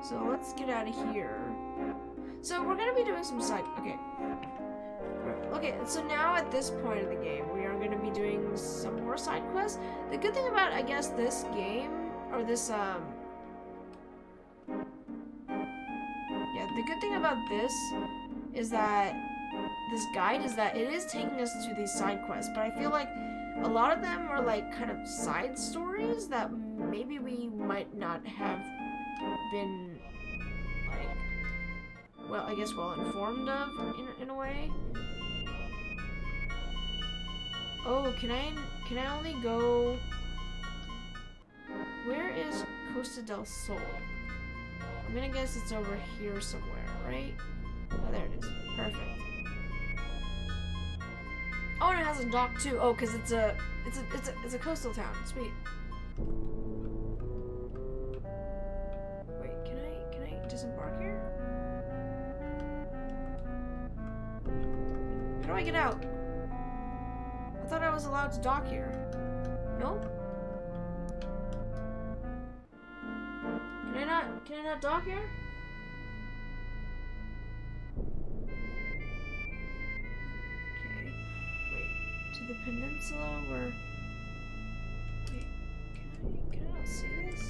So let's get out of here. So we're gonna be doing some side. Okay. Okay. So now at this point of the game, we are gonna be doing some more side quests. The good thing about, I guess, this game or this yeah, the good thing about this is that this guide is that it is taking us to these side quests, but I feel like a lot of them are like kind of side stories that maybe we might not have been like, well, I guess well informed of in a way. Oh, can I only go? Where is Costa del Sol? I'm gonna guess it's over here somewhere, right? Oh, there it is. Perfect. Oh, and it has a dock too. Oh, cause it's a coastal town. Sweet. Wait, can I disembark here? How do I get out? I thought I was allowed to dock here. No? Can I not dock here? Okay. Wait. To the peninsula where... Wait. Can I not see this?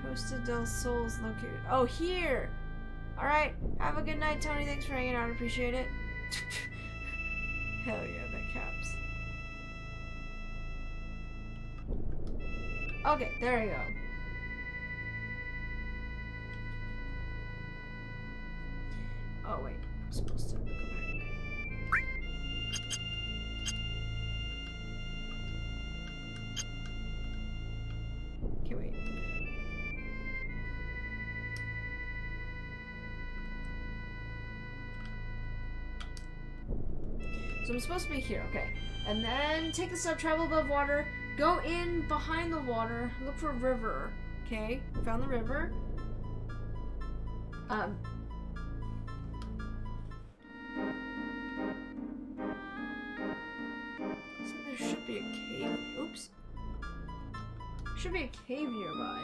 Costa del Sol is located... Oh, here! Alright. Have a good night, Tony. Thanks for hanging out. Appreciate it. Hell yeah, that caps. Okay, there we go. Oh wait, I'm supposed to go back. Okay, wait. So I'm supposed to be here, okay. And then take the sub, travel above water, go in behind the water, look for a river. Okay, found the river. So there should be a cave. Oops. Should be a cave nearby.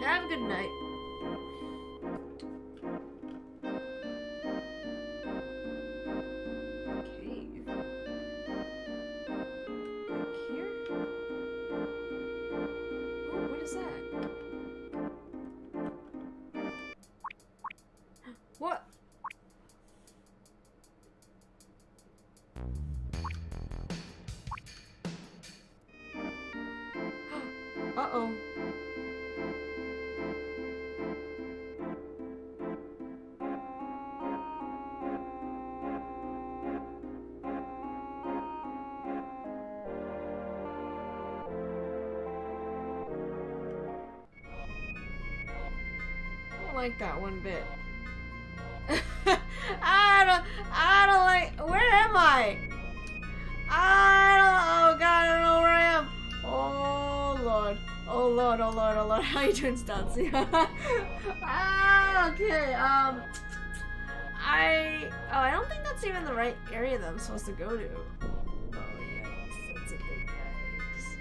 Have a good night. Cave. Like here? Oh, what is that? What? Uh-oh. I don't like that one bit. I don't like, where am I? Oh god, I don't know where I am. Oh lord. Oh lord, oh lord, oh lord. How you doing, Stancy? Okay, I don't think that's even the right area that I'm supposed to go to. Oh yikes, that's a big yikes.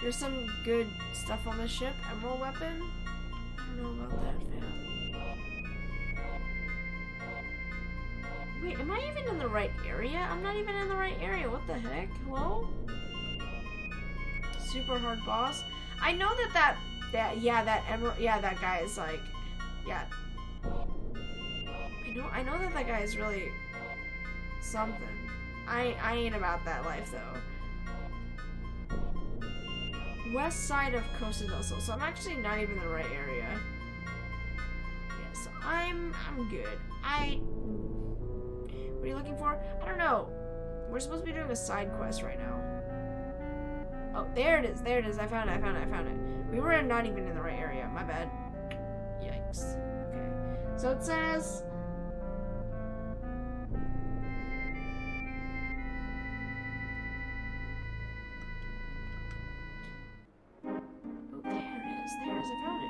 There's some good stuff on the ship. Emerald weapon? I don't know about that, fam. Wait, am I even in the right area? I'm not even in the right area. What the heck? Hello? Super hard boss. I know that emerald, yeah, that guy is like, yeah. I know that guy is really something. I ain't about that life though. West side of Costa del Sol, so I'm actually not even in the right area. Yeah, so I'm good. What are you looking for? I don't know. We're supposed to be doing a side quest right now. Oh, there it is. There it is. I found it. We were not even in the right area. My bad. Yikes. Okay. So it says... Oh, there it is. There it is. I found it.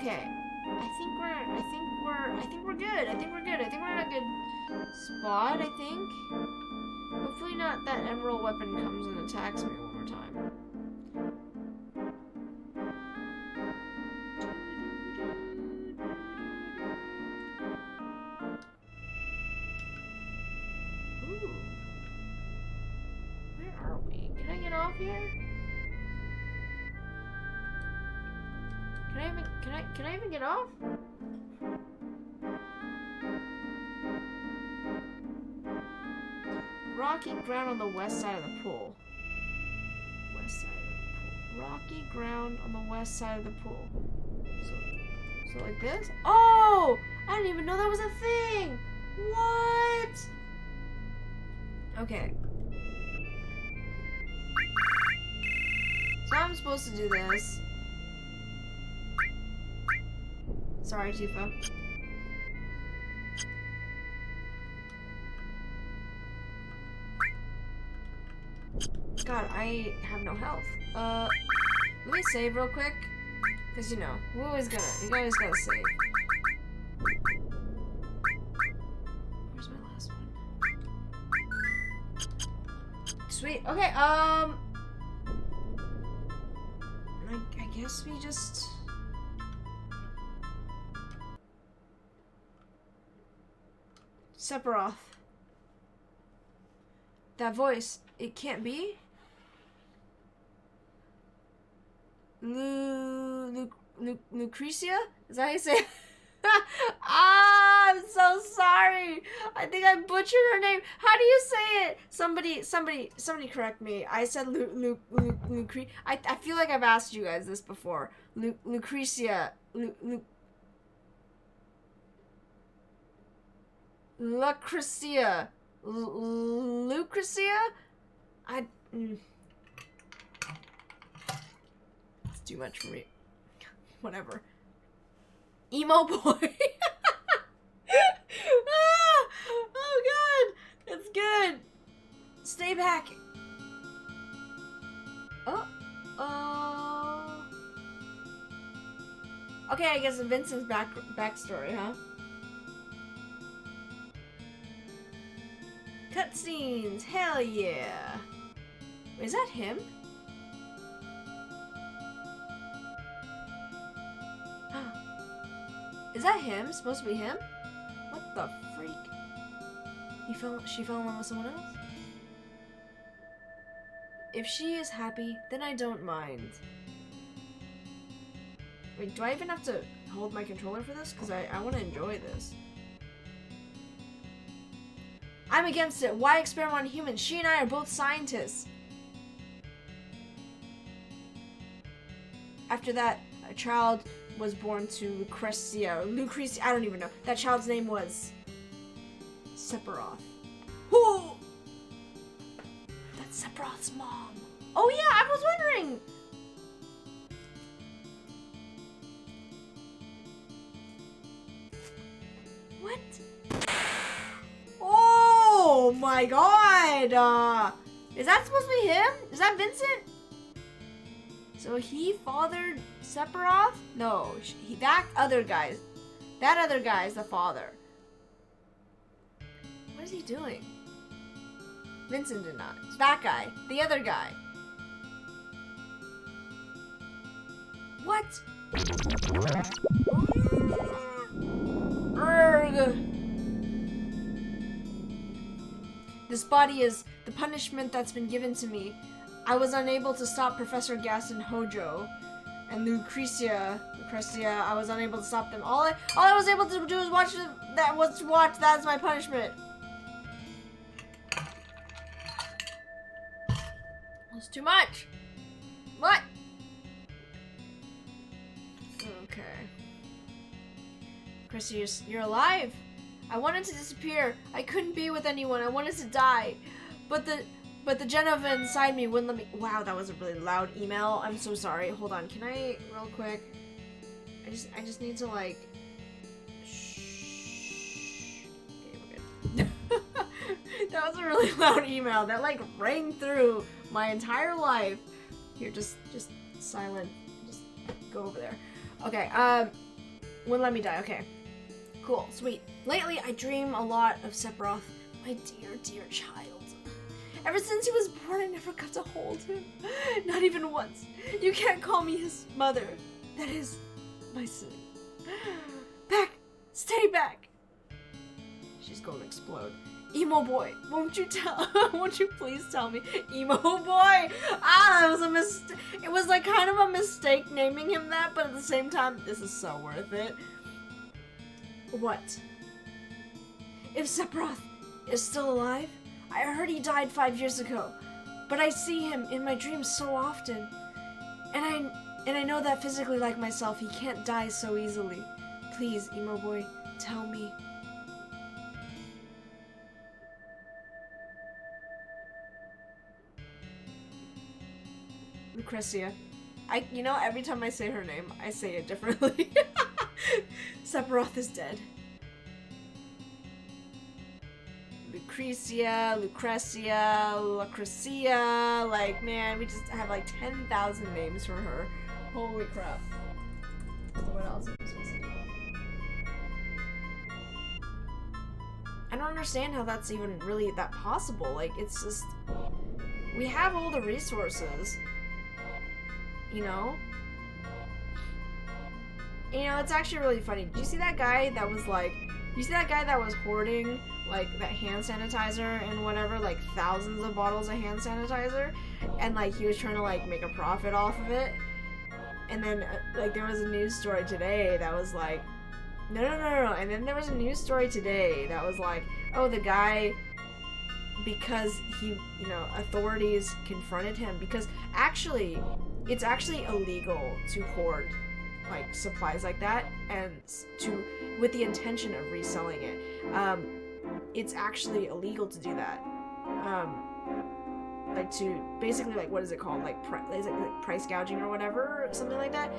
Okay. I think we're good. I think we're in a good spot, I think. Hopefully not that emerald weapon comes and attacks me one more time. Ooh. Where are we? Can I get off here? Can I even get off? Rocky ground on the west side of the pool. West side of the pool. Rocky ground on the west side of the pool. So like this? Oh! I didn't even know that was a thing! What? Okay. So I'm supposed to do this. Sorry, Tifa. God, I have no health. Let me save real quick. Cause you know, you always gotta save. Where's my last one? Sweet, okay, I guess we just... Sephiroth. That voice, it can't be? Lucrecia? Is that how you say it? Ah, I'm so sorry. I think I butchered her name. How do you say it? Somebody correct me. I said Lucrecia. I feel like I've asked you guys this before. Lucrecia. Lucrecia. Lucrecia? It's too much for me. Whatever. Emo boy. Oh god. It's good. Stay back. Okay, I guess Vincent's backstory, huh? Cutscenes, hell yeah. Is that him? Is that him? Supposed to be him? What the freak? She fell in love with someone else? If she is happy, then I don't mind. Wait, do I even have to hold my controller for this? Because I want to enjoy this. I'm against it. Why experiment on humans? She and I are both scientists. After that, a child was born to Lucrecia. I don't even know. That child's name was Sephiroth. Who? That's Sephiroth's mom. Oh yeah, I was wondering. What? Oh my god! Is that supposed to be him? Is that Vincent? So he fathered Sephiroth? No, that other guy is the father. What is he doing? Vincent did not. It's that guy. The other guy. What? Urgh. This body is the punishment that's been given to me. I was unable to stop Professor Gas and Hojo. And Lucrecia, I was unable to stop them. All I was able to do was watch that's my punishment. That's too much. What? Okay. Chrissy, you're alive. I wanted to disappear. I couldn't be with anyone. I wanted to die. But the Genova inside me wouldn't let me. Wow, that was a really loud email. I'm so sorry. Hold on. Can I real quick? I just need to like. Shh. Okay, we're good. That was a really loud email that like rang through my entire life. Here, just silent. Just go over there. Okay. Wouldn't let me die, okay. Cool, sweet. Lately, I dream a lot of Sephiroth, my dear, dear child. Ever since he was born, I never got to hold him. Not even once. You can't call me his mother. That is my sin. Back! Stay back! She's going to explode. Emo boy, won't you please tell me? Emo boy! Ah, that was a mistake. It was like kind of a mistake naming him that, but at the same time, this is so worth it. What? If Sephiroth is still alive? I heard he died 5 years ago, but I see him in my dreams so often. And I know that physically, like myself, he can't die so easily. Please, Emo boy, tell me. Lucrecia. You know, every time I say her name, I say it differently. Sephiroth is dead. Lucrecia, Lucrecia, like, man, we just have like 10,000 names for her. Holy crap. So what else am I supposed to do? I don't understand how that's even really that possible. Like, it's just, we have all the resources, you know? You know, it's actually really funny. Did you see that guy that was like, hoarding like that hand sanitizer and whatever, like thousands of bottles of hand sanitizer, and like he was trying to like make a profit off of it? And then like there was a news story today that was like, no, and then there was a news story today that was like, oh, the guy, because he, you know, authorities confronted him because actually it's actually illegal to hoard like supplies like that and with the intention of reselling it. It's actually illegal to do that. Like to basically, like, what is it called? Like, is it like price gouging or whatever, something like that?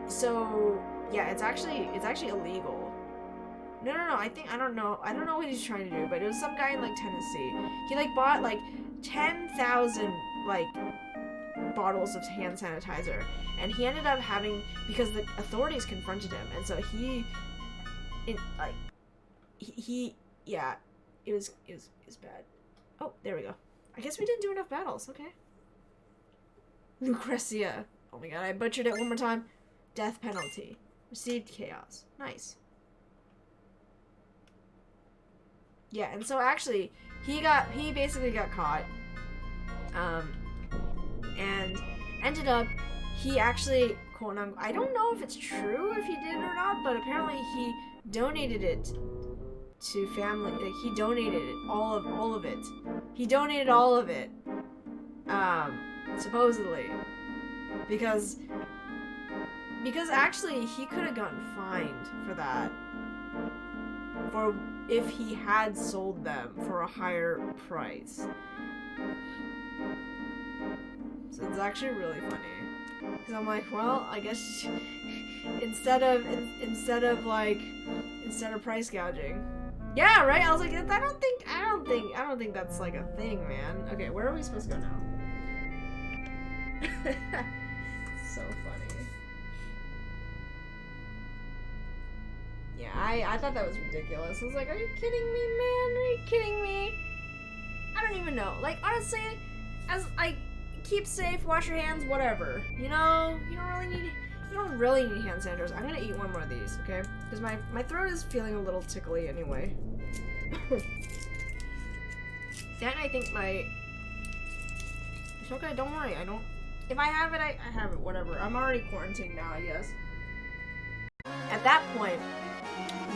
So yeah, it's actually illegal. No, I don't know what he's trying to do, but it was some guy in like Tennessee. He like bought like 10,000 like bottles of hand sanitizer, and he ended up having, because the authorities confronted him, and so yeah, it was bad. Oh, there we go. I guess we didn't do enough battles. Okay. Lucrecia. Oh my god, I butchered it one more time. Death penalty. Received chaos. Nice. Yeah, and so actually, he basically got caught. And ended up, he actually, quote unquote, I don't know if it's true if he did or not, but apparently he donated it to family. Like, he donated it, all of it. He donated all of it, supposedly, because actually he could have gotten fined for that, for if he had sold them for a higher price. So it's actually really funny, because I'm like, well, I guess instead of price gouging, yeah, right. I was like, I don't think that's like a thing, man. Okay, where are we supposed to go now? So funny. Yeah, I thought that was ridiculous. I was like, are you kidding me, man? Are you kidding me? I don't even know. Like, honestly, as like, keep safe, wash your hands, whatever. You know, you don't really need hand sanitizers. I'm gonna eat one more of these, okay? Because my throat is feeling a little tickly anyway. Then I think it's okay, don't worry, if I have it, I have it, whatever. I'm already quarantined now, I guess. At that point,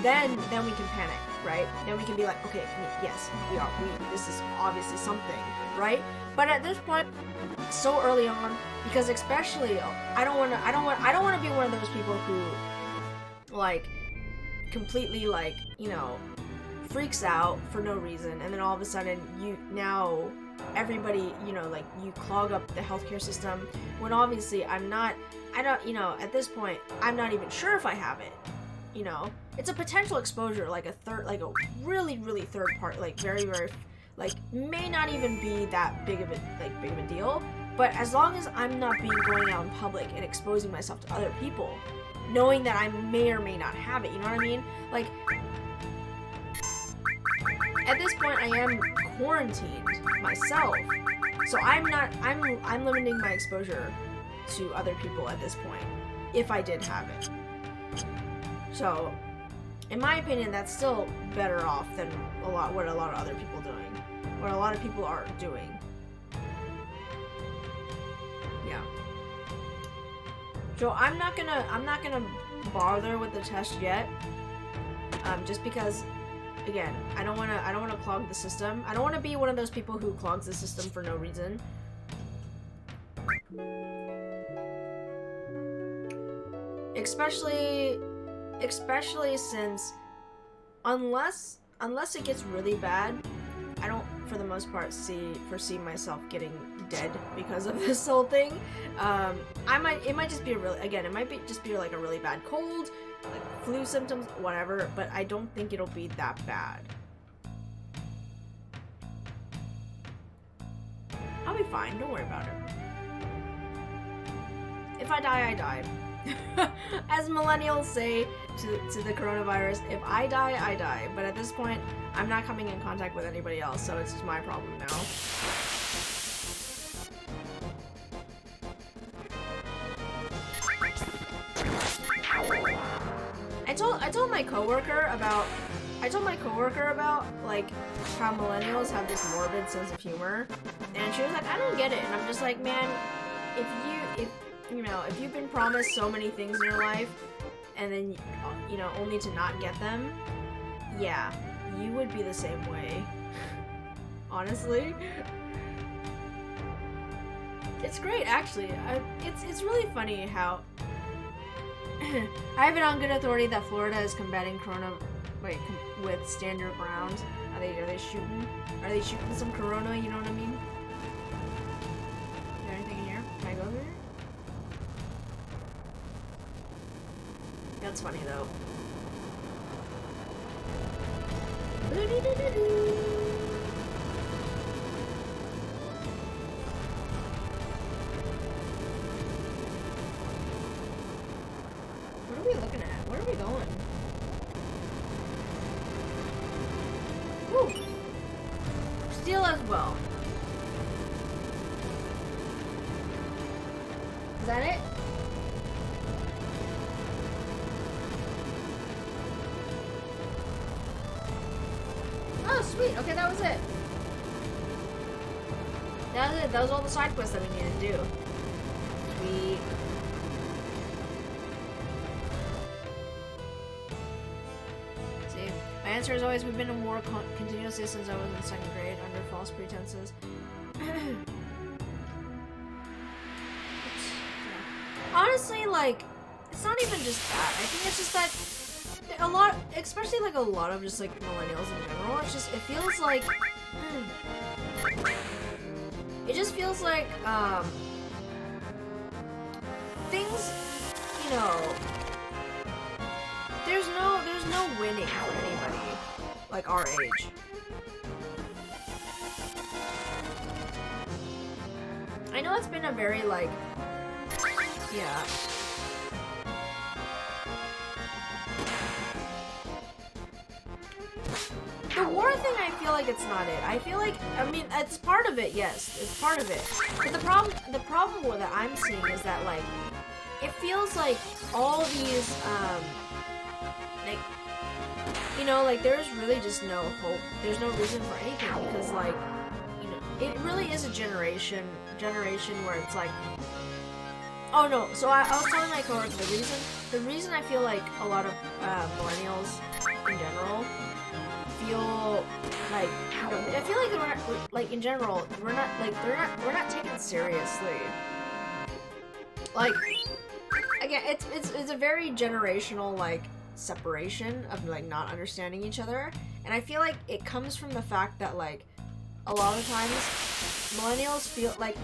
then we can panic, right? Then we can be like, okay, yes, this is obviously something, right? But at this point, so early on, because especially, I don't want to be one of those people who, like, completely, like, you know, freaks out for no reason, and then all of a sudden, everybody, you know, like, you clog up the healthcare system, when obviously you know, at this point, I'm not even sure if I have it, you know? It's a potential exposure, like a really, really third part, like, very, very, like, may not even be that big of a deal, But as long as I'm not going out in public and exposing myself to other people, knowing that I may or may not have it, you know what I mean? Like, at this point, I am quarantined myself, so I'm limiting my exposure to other people at this point, if I did have it. So, in my opinion, that's still better off than what a lot of other people are doing. Yeah. So I'm not gonna bother with the test yet, just because, again, I don't wanna clog the system. I don't wanna be one of those people who clogs the system for no reason. Especially since unless it gets really bad, I don't, for the most part, foresee myself getting dead because of this whole thing. It might just be just be like a really bad cold, like flu symptoms, whatever, but I don't think it'll be that bad. I'll be fine, don't worry about it. If I die, I die. As millennials say to the coronavirus, if I die, I die. But at this point, I'm not coming in contact with anybody else, so it's just my problem now. I told my coworker about like how millennials have this morbid sense of humor, and she was like, I don't get it. And I'm just like, man, if you've been promised so many things in your life, and then, only to not get them, yeah, you would be the same way. Honestly. It's great, actually. It's really funny how... I have it on good authority that Florida is combating with stand your ground. Are they shooting some corona, you know what I mean? Is there anything in here? Can I go there? That's funny, though. What are we looking at? Where are we going? Woo! Steel as well. Is that it? Oh, sweet. Okay, that was it. That was it. That was all the side quests that we needed to do. Sweet. See, my answer is always, we've been in war continuously since I was in 2nd grade under false pretenses. Honestly, like, it's not even just that. I think it's just that a lot, especially like a lot of just like millennials in general, it feels like things, there's no winning for anybody like our age. I know it's been a very like, yeah. The war thing, I feel like it's not it. I feel like, I mean, it's part of it, yes, it's part of it. But the problem with that I'm seeing is that, like, it feels like all these, like, like, there's really just no hope. There's no reason for anything, because, like, it really is a generation where it's like, oh no, so I was telling my coworker, the reason I feel like a lot of millennials in general feel like, I feel like we're not, like, in general, we're not taken seriously. Like, again, it's a very generational, like, separation of, like, not understanding each other, and I feel like it comes from the fact that, like, a lot of times millennials feel like,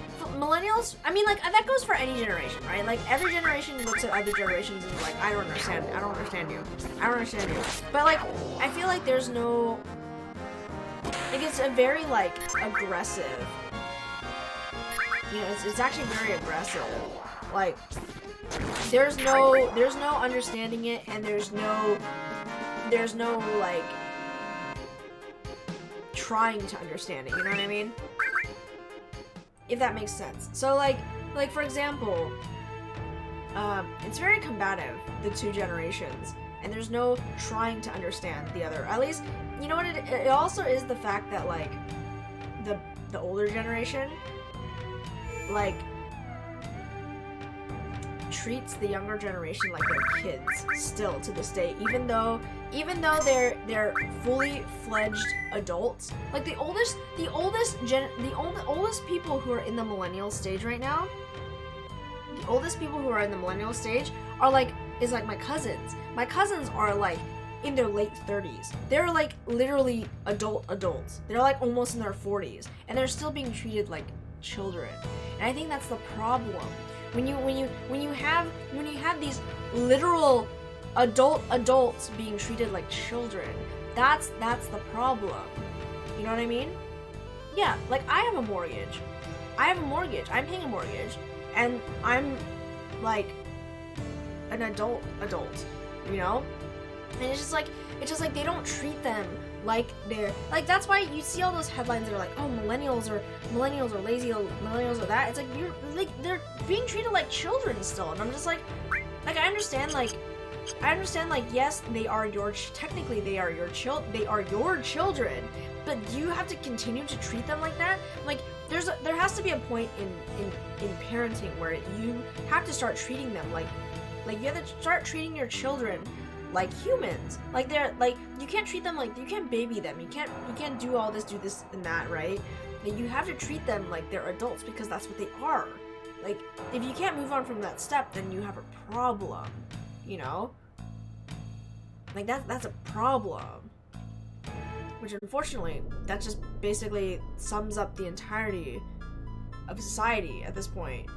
I mean, like, that goes for any generation, right? Like, every generation looks at other generations and is like, I don't understand you. But, like, I feel like there's no, like, it's a very, like, aggressive You know, it's actually very aggressive. Like, there's no understanding it, and there's no like trying to understand it. You know what I mean? If that makes sense. So like for example, it's very combative, the two generations, and there's no trying to understand the other. At least, you know what? It also is the fact that like the older generation like treats the younger generation like they're kids still to this day, even though they're fully fledged adults. Like the oldest people who are in the millennial stage right now, are like my cousins. My cousins are like in their late 30s. They're like literally adults. They're like almost in their 40s, and they're still being treated like children. And I think that's the problem. When you have these literal adults being treated like children, that's the problem. You know what I mean? Yeah, like I have a mortgage. I'm paying a mortgage, and I'm like an adult, you know? And it's just like they don't treat them like they're like, that's why you see all those headlines that are like, oh, millennials are lazy, millennials are that. It's like you're like they're being treated like children still, and I'm just like I understand yes, they are your technically they are your children, but you have to continue to treat them like that. Like there has to be a point in parenting where you have to start treating them like you have to start treating your children like humans. Like they're like, you can't treat them like, you can't baby them, you can't do all this, do this and that, right? And you have to treat them like they're adults, because that's what they are. Like, if you can't move on from that step, then you have a problem, you know? Like that's a problem. Which unfortunately, that just basically sums up the entirety of society at this point.